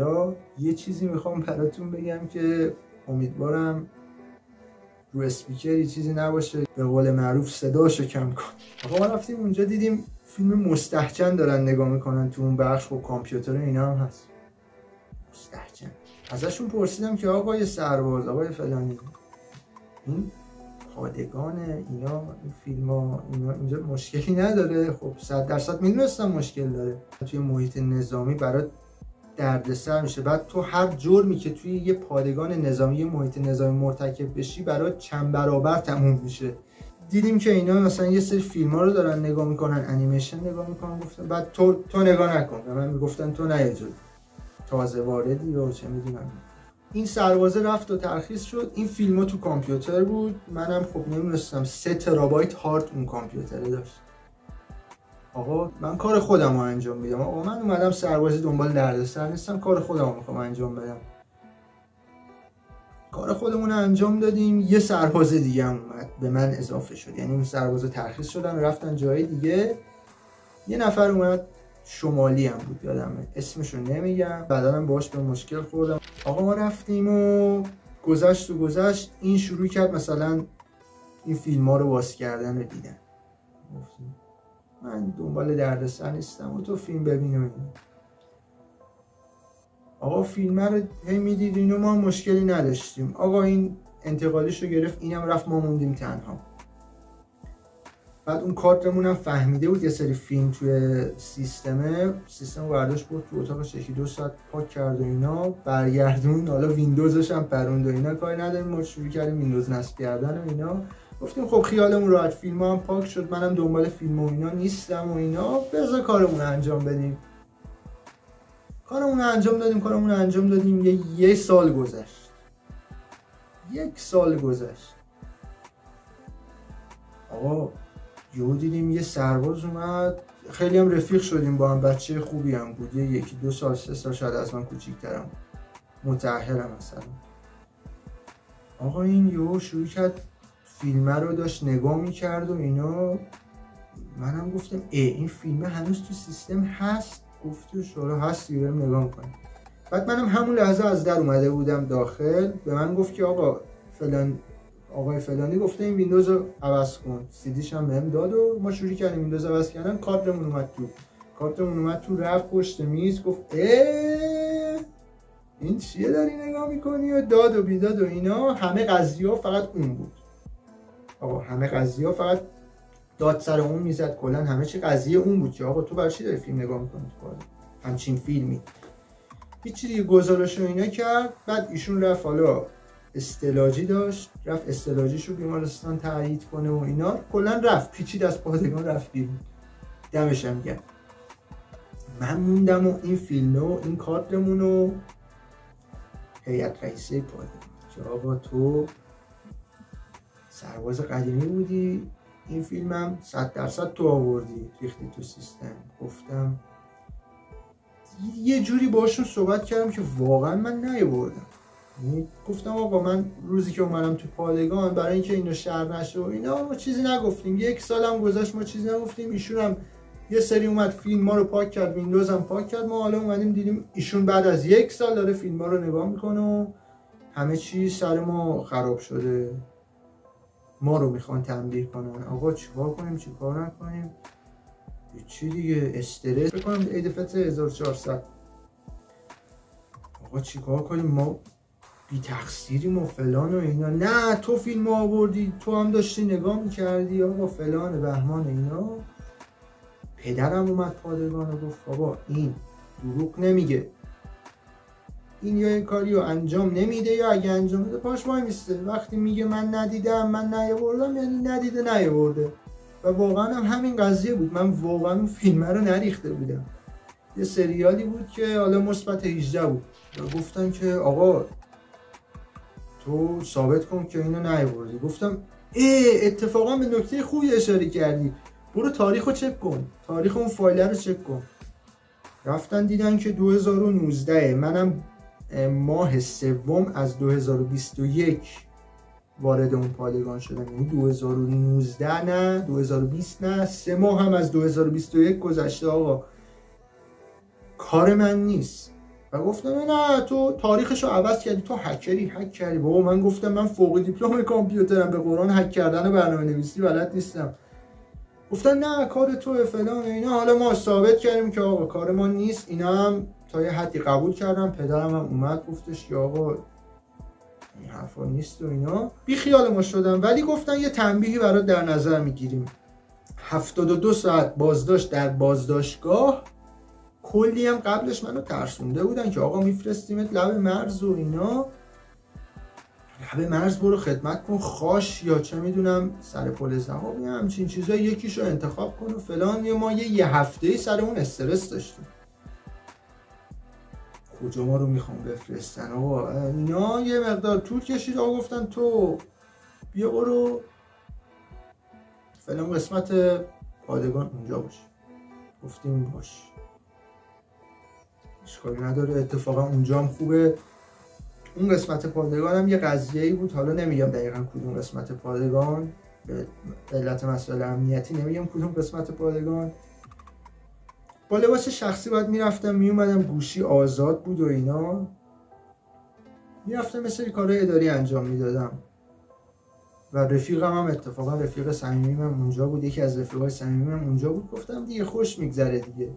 حالا یه چیزی میخوام براتون بگم که امیدوارم رو اسپیکر یه چیزی نباشه، به قول معروف صداشو کم کن. آقا ما رفتیم اونجا دیدیم فیلم مستحجن دارن نگاه میکنن تو اون بخش، خب کامپیوتر اینا هم هست. مستحجن ازشون پرسیدم که آقای سرباز، آقای فلانی، این پادگان اینا، این فیلم ها اینا اینجا مشکلی نداره؟ خب 100% میدونستم مشکل داره. توی محیط نظامی برات دردسر میشه، بعد تو هر جرمی که توی یه پادگان نظامی، یه محیط نظامی مرتکب بشی برات چند برابر تموم میشه. دیدیم که اینا مثلا یه سری فیلم ها رو دارن نگاه میکنن، انیمیشن نگاه میکنن، گفتم بعد تو نگاه نکن، به من میگفتن تو نه جلو، تازه واردی و چه میدونم. این سربازه رفت و ترخیص شد. این فیلم ها تو کامپیوتر بود، منم خب نمیدونستم 3 ترابایت هارد اون کامپیوتره داشت. آقا من کار خودم رو انجام میدم، آقا من اومدم سربازی دنبال دردسر نیستم، کار خودم رو میخوام انجام بدم. کار خودمون رو انجام دادیم. یه سرباز دیگه هم اومد به من اضافه شد، یعنی اون سربازا ترخیص شدن و رفتن جای دیگه. یه نفر اومد شمالی هم بود، یادمه اسمشو نمیگم، بعدا هم باهاش به مشکل خوردم. آقا ما رفتیم و گذشت این شروع کرد مثلا این فیلم ها رو باز کردن و دیدن. من دنبال دردسر نیستم و تو فیلم ببین و این. آقا فیلم رو هی میدید اینو، ما مشکلی نداشتیم. آقا این انتقالیشو گرفت، اینم رفت، ما موندیم تنها. بعد اون کارتمون هم فهمیده بود یه سری فیلم توی سیستم برداشت بود تو اتاقش، 1-2 ساعت پاک کرد و اینا، برگردون. حالا ویندوزش هم پروند و اینا، کاری نداریم، ما شروع کردیم ویندوز نصب کردن و اینا. گفتیم خب خیالمون راحت، فیلم هم پاک شد، منم دنبال فیلم و اینا نیستم و اینا، بذار کارمون انجام بدیم. کارمون انجام دادیم. یه سال گذشت. 1 سال گذشت. آقا یهو دیدیم یه سرباز اومد، خیلی هم رفیق شدیم با هم، بچه خوبی هم بود، 1-2 سال 3 سال شاید از من کوچیک‌ترم، متأهلم مثلا. آقا این یهو شروع کرد فیلمه رو داشت نگاه میکرد و اینا. منم گفتم این فیلمه هنوز تو سیستم هست؟ گفت شورا هست، بریم نگاه میکنیم. بعد منم همون لحظه از در اومده بودم داخل، به من گفت که آقای فلانی گفته این ویندوز رو عوض کن. سیدیش هم بهم داد و ما شروع کردیم ویندوز عوض کردن. کارتمون اومد تو رفت پشت میز، گفت این چیه داری نگاه میکنی؟ و داد و بیداد و اینا. همه قضیه فقط اون بود. آقا همه قضیه فقط داد سر اون میزد، کلا همه چی قضیه اون بود که آقا تو برای چی داری فیلم نگاه میکنی تو کار همچین فیلمی؟ هیچ دیگه گزارش و اینا کرد. بعد ایشون رفت، حالا استعلاجی داشت، رفت استعلاجیشو بیمارستان تایید کنه و اینا. کلا رفت پیچید از پادگان رفت بیرون. دمش هم گرم. من موندم و این فیلم و این کارتمون و هیئت رئیسه پادگان که آقا تو سرباز قدیمی بودی، این فیلمم 100% تو آوردی ریختی تو سیستم. گفتم یه جوری باشون صحبت کردم که واقعا من نیاوردم. گفتم آقا من روزی که اومدم تو پادگان برای اینکه اینو شر نشه و اینا ما چیزی نگفتیم. 1 سالم گذشت ما چیزی نگفتیم. ایشون هم یه سری اومد فیلم ما رو پاک کرد، ویندوز هم پاک کرد. ما حالا اومدیم دیدیم ایشون بعد از 1 سال داره فیلم ها رو نگاه میکنه و همه چی سر ما خراب شده. ما رو میخوان تنبیه کنن. آقا چیکار کنیم چیکار نکنیم؟ چی دیگه استرس بکنم عید فطر 1400. آقا چیکار کنیم؟ ما بی تقصیریم و فلان و اینا. نه تو فیلم آوردی، تو هم داشتی نگاه میکردی آقا فلان بهمان اینا. پدرم اومد پادگان و گفت بابا این دروغ نمیگه، این یا این کاری رو انجام نمیده یا اگه انجام میده پاش وای میسته. وقتی میگه من ندیدم من نیاوردم یعنی ندیده نیاورده. و واقعا هم همین قضیه بود. من واقعا اون فیلم رو نریخته بودم. یه سریالی بود که حالا مثبت 18 بود و گفتن که آقا تو ثابت کن که اینو نیاوردی. گفتم اتفاقا به نکته خوبی اشاره کردی، برو تاریخو چک کن، تاریخ اون فایل رو چک کن. رفتن دیدن که 2019 منم ماه سوم از 2021 وارد اون پادگان شدم. یعنی 2019 نه 2020 نه 3 ماه هم از 2021 گذشته. آقا کار من نیست. و گفتم نه تو تاریخشو عوض کردی، تو هک کردی. بابا من گفتم من فوق دیپلم کامپیوترم، به قرآن هک کردن و برنامه‌نویسی بلد نیستم. گفتن نه کار توه فلان اینا. حالا ما ثابت کردیم که آقا کار ما نیست. اینا هم تا یه حدی قبول کردم. پدرم هم اومد گفتش که آقا این حرفا نیست و اینا، بی خیال ما شدم. ولی گفتن یه تنبیهی برات در نظر میگیریم، 72 ساعت بازداشت در بازداشتگاه. کلی هم قبلش منو ترسونده بودن که آقا میفرستیمت لب مرز و اینا، لب مرز برو خدمت کن، خاش یا چه میدونم سر پل زهاب، همچین چیزا یکیشو انتخاب کن و فلان. ما یه هفته‌ای سر اون استرس داشتیم، کجا ما رو میخوام بفرستن آقا اینا. یه مقدار طول کشید. آقا گفتن تو بیا برو فلان قسمت پادگان اونجا باش. گفتیم باش، اشکالی نداره. اتفاقا اونجا هم خوبه. اون قسمت پادگان هم یه قضیه‌ای بود، حالا نمیگم دقیقاً کدوم قسمت پادگان، به علت مسائل امنیتی نمیگم کدوم قسمت پادگان. با لباس شخصی باید میرفتم میومدم، گوشی آزاد بود و اینا، میرفتم مثل کارهای اداری انجام میدادم. و رفیقم هم اتفاقا رفیق صمیمیم اونجا بود، یکی از رفیقای صمیمیم اونجا بود. گفتم دیگه خوش میگذره دیگه.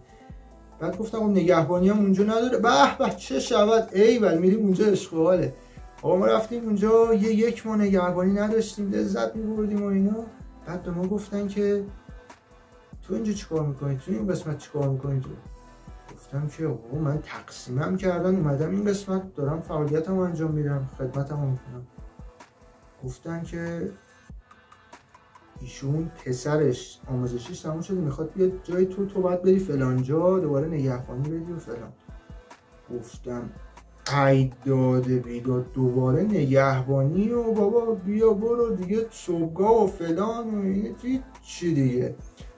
بعد گفتم اون نگهبانی هم اونجا نداره. به چه شود، ایول میریم اونجا عشق و حاله. آقا ما رفتیم اونجا یک ماه نگهبانی نداشتیم، لذت میبردیم و اینا. بعد به ما گفتن که تو اینجا چیکار میکنی، تو این قسمت چیکار میکنی تو؟ گفتم که آقا من تقسیمم کردن اومدم این قسمت دارم فعالیتمو انجام میدم، خدمتمو میکنم. گفتن که ایشون پسرش آموزشیش تموم شده میخواد بیاد جای تو باید بری فلان جا دوباره نگهبانی بدی و فلان. گفتم ای داده بیداد دوباره نگهبانی و بابا بیا برو دیگه صبحگاه و فلان و این چی دیگه.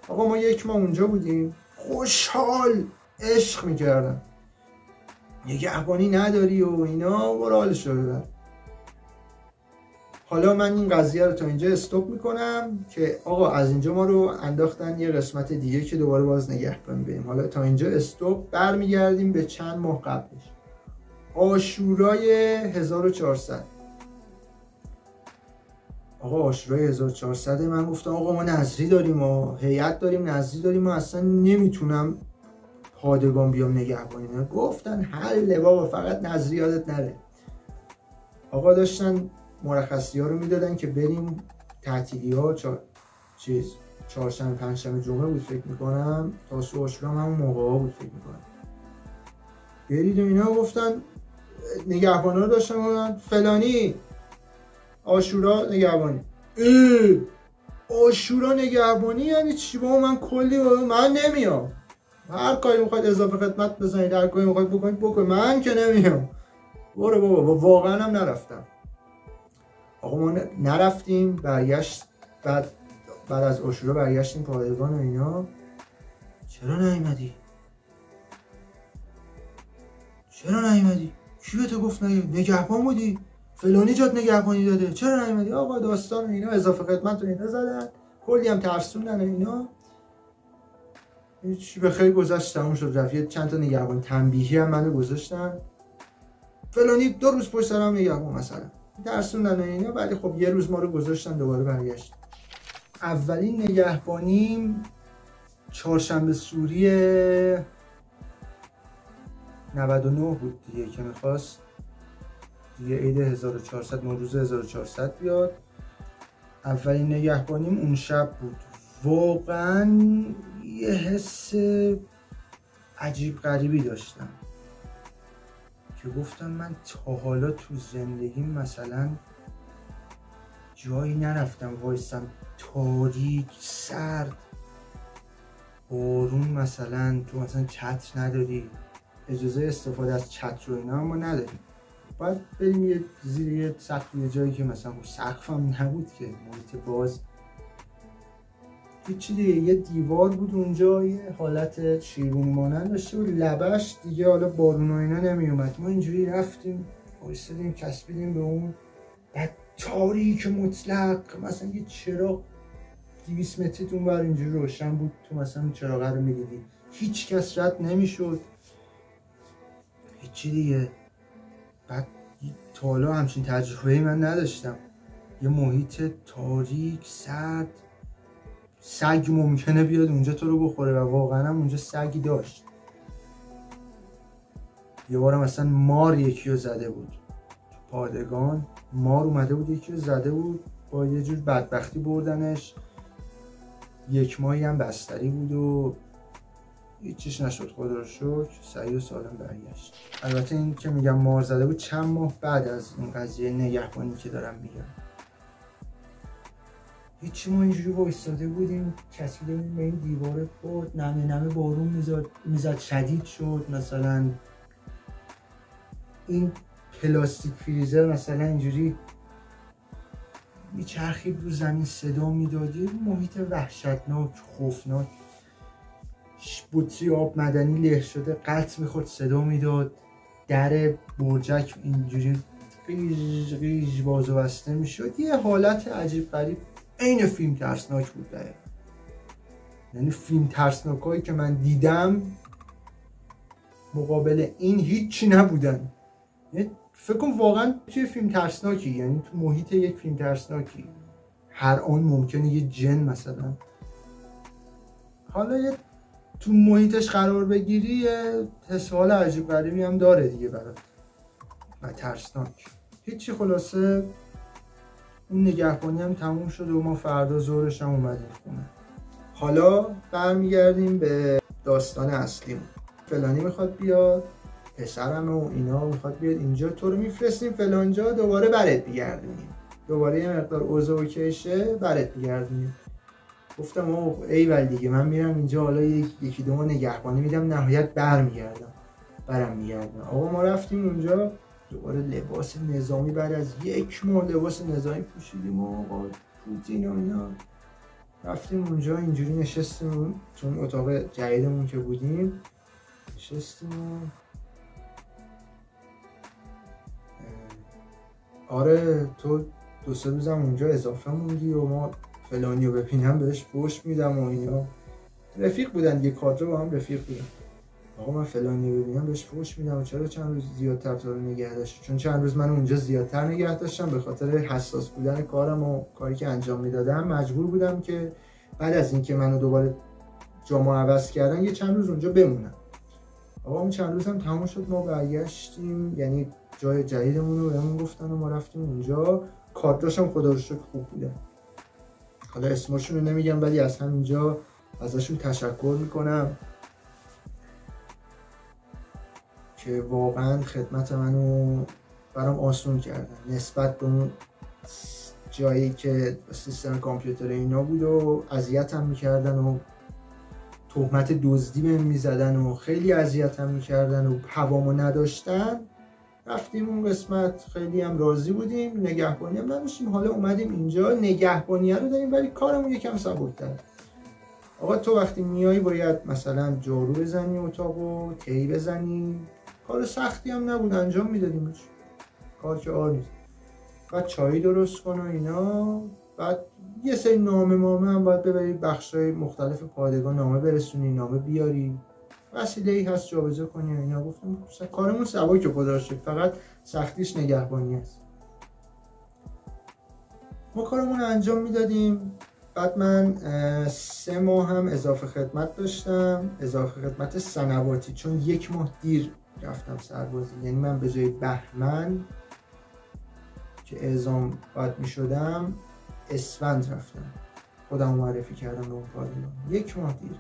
آقا ما یک ماه اونجا بودیم، خوشحال عشق میکردم، نگهبانی نداری و اینا، برو حالشو ببر. حالا من این قضیه رو تا اینجا استوب میکنم که آقا از اینجا ما رو انداختن یه قسمت دیگه که دوباره باز نگهبانی بریم. حالا تا اینجا استوب، برمیگردیم به چند ماه قبلش، عاشورای 1400. آقا عاشورای 1400 من گفتم آقا ما نظری داریم و هیئت داریم، نظری داریم و اصلا نمیتونم پادگان بیام نگهبانی. گفتن حل بابا فقط نظری یادت نره. آقا داشتن مرخصی ها رو میدادن که بریم تعطیلی ها، چهارشنبه پنجشنبه جمعه بود فکر میکنم، تاسوعا عاشورا هم همون موقع ها بود فکر میکنم، برید و اینا. گفتن نگهبانا رو داشتن گفتن فلانی عاشورا نگهبانی. عاشورا نگهبانی یعنی چی بابا؟ من کلی من نمیام، هر کاری میخواید اضافه خدمت بزنید، هر کاری میخواید بکنید، من که نمیام. برو بابا. واقعا هم نرفتم. آقا ما نرفتیم. برگشت بعد از عاشورا برگشتیم پادگان و اینا. چرا نیومدی؟ کی به تو گفت نگهبان بودی؟ فلانی جات نگهبانی داده، چرا نیومدی؟ آقا داستان اینا اضافه خدمت رو اینا زدن، کلی هم ترسوندن اینا. هیچ به خیر گذشت، تموم شد رفت. چند تا نگهبان تنبیهی هم منو گذاشتن، فلانی 2 روز پشت سرم نگهبان مثلا، ترسوندن اینا. ولی خب یه روز ما رو گذاشتن دوباره برگشت. اولین نگهبانیم چهارشنبه سوری 99 بود دیگه، که میخواست دیگه عید 1400 نوروز 1400 بیاد. اولین نگهبانیم اون شب بود. واقعا یه حس عجیب غریبی داشتم که گفتم من تا حالا تو زندگیم مثلا جایی نرفتم وایستم تاریک سرد بارون، مثلا تو مثلا چتر نداری، اجازه استفاده از چتر و اینا ما نداریم، باید بریم یه زیر یه سقف، یه جایی که مثلا سقف هم نبود که، محیط باز، هیچی دیگه. یه دیوار بود اونجا، یه حالت شیرونی مانند داشته و لبش دیگه حالا بارون و اینا نمی اومد. ما اینجوری رفتیم وایسادیم چسبیدیم به اون، بعد تاریک مطلق، مثلا یه چراغ 200 متری اون بر اینجوری روشن بود، تو مثلا چراغ رو میدیدی، هیچ کس رد نمیشد، هیچ هیچی دیگه. بعد تا حالا همچین تجربه‌ای من نداشتم. یه محیط تاریک، سرد، سگ ممکنه بیاد اونجا تو رو بخوره و واقعا هم اونجا سگی داشت. یه بارم اصلا مار یکی رو زده بود تو پادگان، مار اومده بود یکی رو زده بود، با یه جور بدبختی بردنش. 1 ماهی هم بستری بود و هیچیش نشد، خدا رو شکر سعی و سالم برگشت. البته این که میگم مار زده بود چند ماه بعد از این قضیه نگهبانی که دارم میگم. هیچی، ما اینجوری وایستاده بودیم، چسبیده بودیم به این دیواره، خورد نمه بارون میزد شدید شد. مثلا این پلاستیک فریزر مثلا اینجوری میچرخید رو زمین، صدا میداد. یه محیط وحشتناک، خوفناک. بطری آب معدنی له شده قطع میخورد، صدا میداد. در برجک اینجوری قیژ باز و بسته میشد. یه حالت عجیب غریب، عین فیلم ترسناک بود دقیقا. یعنی فیلم ترسناک هایی که من دیدم مقابل این هیچی نبودن. فکر کنم واقعا توی فیلم ترسناکی، یعنی تو محیط یک فیلم ترسناکی هر آن ممکنه یه جن مثلا حالا تو محیطش قرار بگیری، یه حس حال عجیب غریبی هم داره دیگه برات و ترسناک. هیچی، خلاصه اون نگهبانی هم تموم شد و ما فردا ظهرش هم اومدیم خونه. حالا برمیگردیم به داستان اصلیمون. فلانی میخواد بیاد، پسرم و اینا میخواد بیاد اینجا، تو رو میفرستیم فلانجا، دوباره برات بیگردونیم. دوباره یه مقدار اوضاع اوکیشه برات بیگردونیم. گفتم اوه ایول دیگه، من میرم اینجا حالا یکی دو ماه نگهبانی میدم، نهایت برم میگردم. آقا ما رفتیم اونجا، دوباره لباس نظامی، بعد از 1 ماه لباس نظامی پوشیدیم و آقا پوتین و اینا. رفتیم اونجا اینجوری نشستیم تو اون اتاق جدیدمون که بودیم، نشستیم و آره تو 2-3 روزم اونجا اضافه موندی و ما فلانی رو ببینم بهش فوش میدم و اینا. رفیق بودن دیگه، کادر با هم رفیق بودن. آقا من فلانی رو ببینم بهش فوش میدم و چرا چند روز زیادتر تو رو نگه داشت؟ چون چند روز من اونجا زیادتر نگه داشتم به خاطر حساس بودن کارم و کاری که انجام میدادم. مجبور بودم که بعد از اینکه منو دوباره جامو عوض کردن یه چند روز اونجا بمونم. آقا اون چند روز هم تموم شد، ما برگشتیم، یعنی جای جدیدمون رو بهمون گفتن و ما رفتیم اونجا. کادراش هم خدا رو شکر خوب بودن. حالا اسمشون رو نمیگم ولی از همینجا ازشون تشکر میکنم که واقعا خدمت منو برام آسون کردن نسبت به اون جایی که سیستم کامپیوتر اینا بود و اذیتم میکردن و تهمت دزدی بهم میزدن و خیلی اذیتم میکردن و هوامو نداشتن. رفتیم اون قسمت، خیلی هم راضی بودیم، نگهبانی هم نداشتیم. حالا اومدیم اینجا نگهبانی رو داریم ولی کارمون یکم سبک‌تره. آقا تو وقتی میای باید مثلا جارو بزنی اتاقو، کی بزنی، کار سختی هم نبود، انجام میدادیمش، کار که آر نیست. بعد چایی درست کن و اینا، بعد یه سری نامه هم باید ببری بخشای مختلف پادگان، نامه برسونی، نامه بیاری، وسیله‌ای هست جابجا کنی و اینا. گفتم کارمون سبکه خدا رو شکر، فقط سختیش نگهبانی است. ما کارمون رو انجام میدادیم. بعد من 3 ماه هم اضافه خدمت داشتم، اضافه خدمت سنواتی، چون 1 ماه دیر رفتم سربازی. یعنی من به جای بهمن که اعزام باید می شدم اسفند رفتم، خودم معرفی کردم به اون پادگان، 1 ماه دیرتر.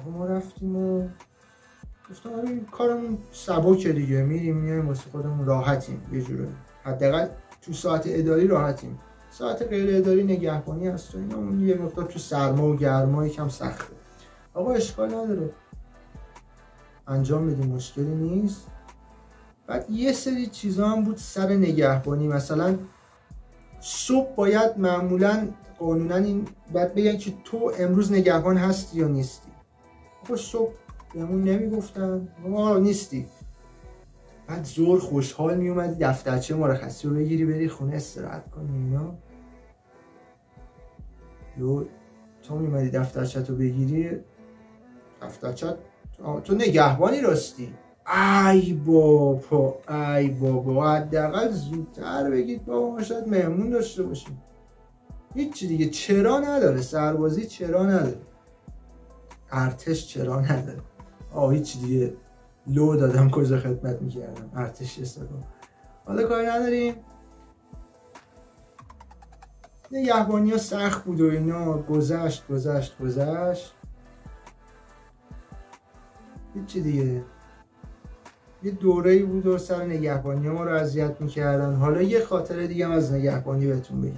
آقا ما رفتیم و گفتم آره کارمون سبکه دیگه، میایم واسه خودمون راحتیم، یه جوره حداقل تو ساعت اداری راحتیم. ساعت غیر اداری نگهبانی هست و اینا، اون یه مقدار تو سرما و گرما یکم سخته. آقا اشکال نداره، انجام میدیم، مشکلی نیست. بعد یه سری چیزا هم بود سر نگهبانی، مثلا صبح باید معمولا قانونا این باید بگن که تو امروز نگهبان هستی یا نیستی. آقا صبح بهمون نمیگفتن ما نیستی. بعد زور خوشحال میومدی دفترچه مرخصی رو بگیری بری خونه استراحت کنی اینا. تو میومدی دفترچه رو بگیری، دفترچه تو نگهبانی راستی. ای بابا حداقل زودتر بگید بابا ما شاید مهمون داشته باشیم. هیچی دیگه چرا نداره، سربازی چرا نداره، ارتش چرا نداره. هیچی دیگه لو دادم کجا خدمت میکردم، ارتش استفاده. حالا کاری نداریم. نگهبانی ها سخت بود و اینا، گذشت. هیچی دیگه، یه دوره‌ای بود و سر نگهبانی ما رو اذیت میکردن. حالا یه خاطره دیگه هم از نگهبانی بهتون بگم.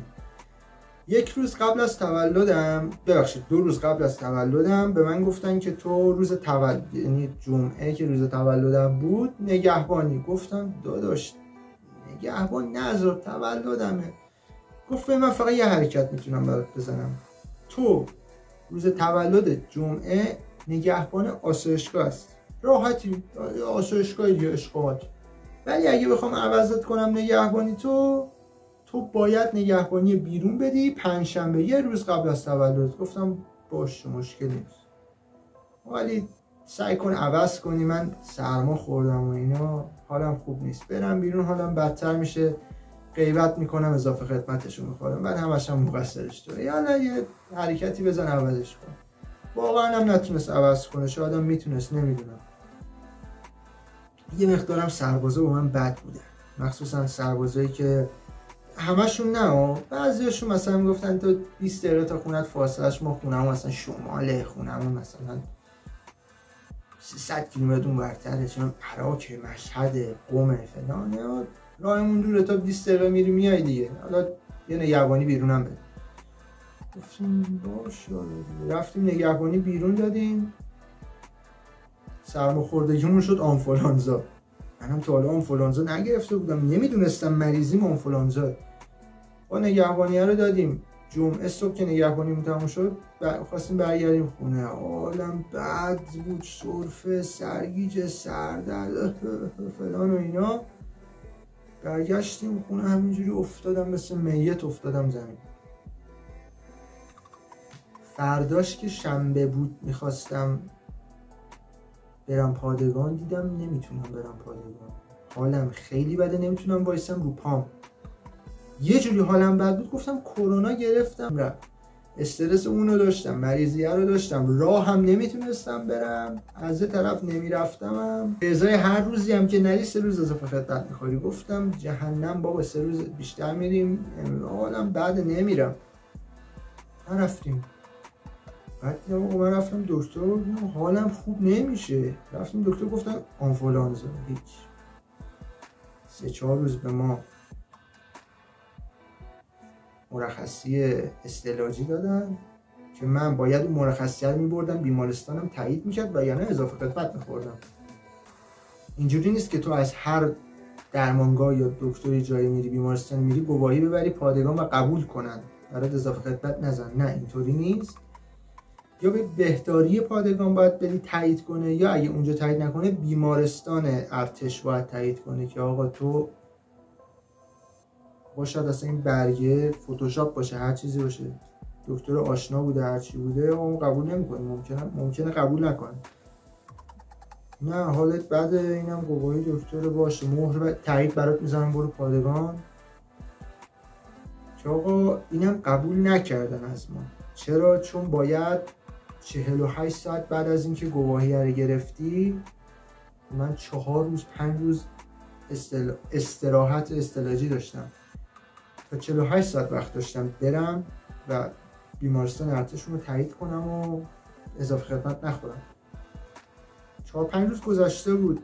یک روز قبل از تولدم، ببخشید 2 روز قبل از تولدم به من گفتن که تو روز تولد، یعنی جمعه که روز تولدم بود، نگهبانی. گفتم داداش نگهبان نذار تولدمه. گفت من فقط یه حرکت میتونم برات بزنم، تو روز تولد جمعه نگهبان آسایشگاه است، راحتی آسایشگاه دیگه اشغال. ولی اگه بخوام عوضت کنم نگهبانی تو باید نگهبانی بیرون بدی پنجشنبه، یه روز قبل از تولد. گفتم باشه مشکل نیست، ولی سعی کن عوض کنی، من سرما خوردم و اینا، حالم خوب نیست، برم بیرون حالم بدتر میشه، غیبت میکنم اضافه خدمتشو میخورم، بعد همش هم مقصرش توه. یالا یه حرکتی بزن عوضش کن. واقعا هم نتونست عوض کنه، شاید هم میتونست، نمیدونم. یه مقدارم سربازا با من بد بودن، مخصوصا سربازایی که همشون نه، بعضیاشون مثلا میگفتن تو 20 دقیقه تا خونت فاصلهش، ما خونمون مثلا شماله، خونمون مثلا 300 کیلومتر اونورتره، چون عراق، مشهد، قم فلان، راهمون دوره، تا 20 دقیقه میری میای دیگه، حالا یه نگهبانی بیرونم بده. گفتیم باشه، رفتیم نگهبانی بیرون دادیم. سرماخوردگیمون شد آنفولانزا. منم تا حالا آنفولانزا نگرفته بودم، نمیدونستم مریضیم آنفولانزا. با نگهبانیه رو دادیم. جمعه صبح که نگهبانیمون تموم شد خواستیم برگردیم خونه، حالم بد بود، سرفه، سرگیجه، سردرد فلان و اینا. برگشتیم خونه، همینجوری افتادم مثل میت، افتادم زمین. فرداش که شنبه بود میخواستم برم پادگان، دیدم نمیتونم برم پادگان، حالم خیلی بده، نمیتونم وایسم رو پام. یه جوری حالم بد بود گفتم کرونا گرفتم، رفت. استرس اونو داشتم، مریضیه رو داشتم، راه هم نمیتونستم برم، از یه طرف نمیرفتمم، به ازای هر روزی هم که نری 3 روز اضافه خدمت میخوری. گفتم جهنم بابا، 3 روز بیشتر میریم، حالم بد، نمیرم. نرفتیم. بعد من رفتم دکتر، حالم خوب نمیشه، رفتیم دکتر گفتن آنفولانزا. هیچ 3-4 روز به ما مرخصی استعلاجی دادن که من باید اون مرخصی رو میبردم بیمارستانم تایید میکرد و یعنی اضافه خدمت میخوردم. اینجوری نیست که تو از هر درمانگاه یا دکتری جایی میری، بیمارستان میری، گواهی ببری پادگان و قبول کنن برات اضافه خدمت نزن. نه اینطوری نیست. یا به بهداری پادگان باید بری تایید کنه، یا اگه اونجا تایید نکنه بیمارستان ارتش باید تایید کنه که آقا تو باشد اصلا این برگه فتوشاپ باشه، هر چیزی باشه، دکتر آشنا بوده، هر چی بوده، اون قبول نمیکنه، ممکنه قبول نکنه. نه حالت بده، اینم گواهی دکتر باشه، مهر تایید برات میذارم برو پادگان. که آقا اینم قبول نکردن از ما. چرا؟ چون باید 48 ساعت بعد از اینکه گواهی رو گرفتی، من 4 روز 5 روز استراحت استعلاجی داشتم، تا 48 ساعت وقت داشتم برم و بیمارستان ارتشون رو تایید کنم و اضافه خدمت نخورم. 4-5 روز گذشته بود،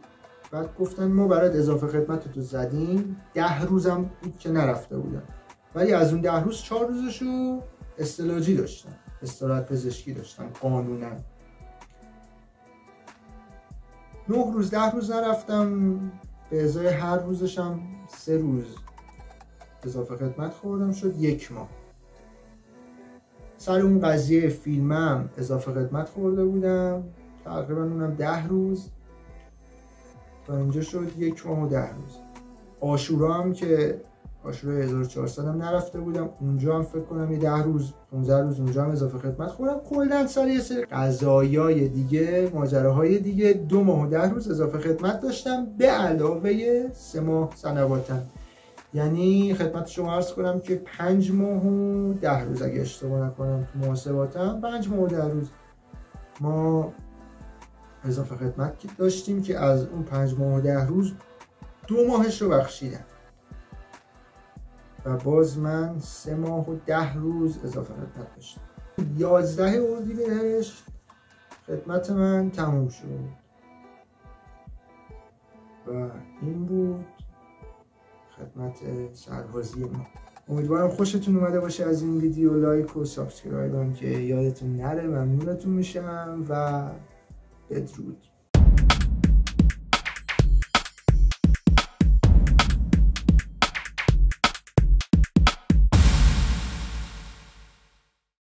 بعد گفتن ما برات اضافه خدمت تو زدیم. 10 روزم بود که نرفته بودم، ولی از اون 10 روز 4 روزشو استعلاجی داشتم، استراحت پزشکی داشتم قانونا. 9 روز 10 روز نرفتم، به ازای هر روزشم 3 روز اضافه خدمت خوردم، شد 1 ماه. سر اون قضیه فیلمم اضافه خدمت خورده بودم، تقریبا اونم 10 روز، تا اینجا شد 1 ماه و 10 روز. عاشورا هم که آشورای 1400 هم نرفته بودم، اونجا هم فکر کنم یه 10 روز 15 روز اونجا هم اضافه خدمت خوردم. کلا سر یه سری قضایای دیگه، ماجراهای دیگه 2 ماه و 10 روز اضافه خدمت داشتم به علاوه 3 ماه سنواتن. یعنی خدمت شما عرض کنم که 5 ماه و 10 روز اگه اشتباه نکنم تو محاسباتم 5 ماه و 10 روز ما اضافه خدمت داشتیم که از اون 5 ماه و 10 روز 2 ماهش رو بخشیدم و باز من 3 ماه و 10 روز اضافه خدمت داشتم. 11 اردیبهشت خدمت من تموم شد و این بود خدمت سربازی ما. امیدوارم خوشتون اومده باشه از این ویدیو. لایک و سابسکرایب هم که یادتون نره، ممنونتون میشم و بدرود.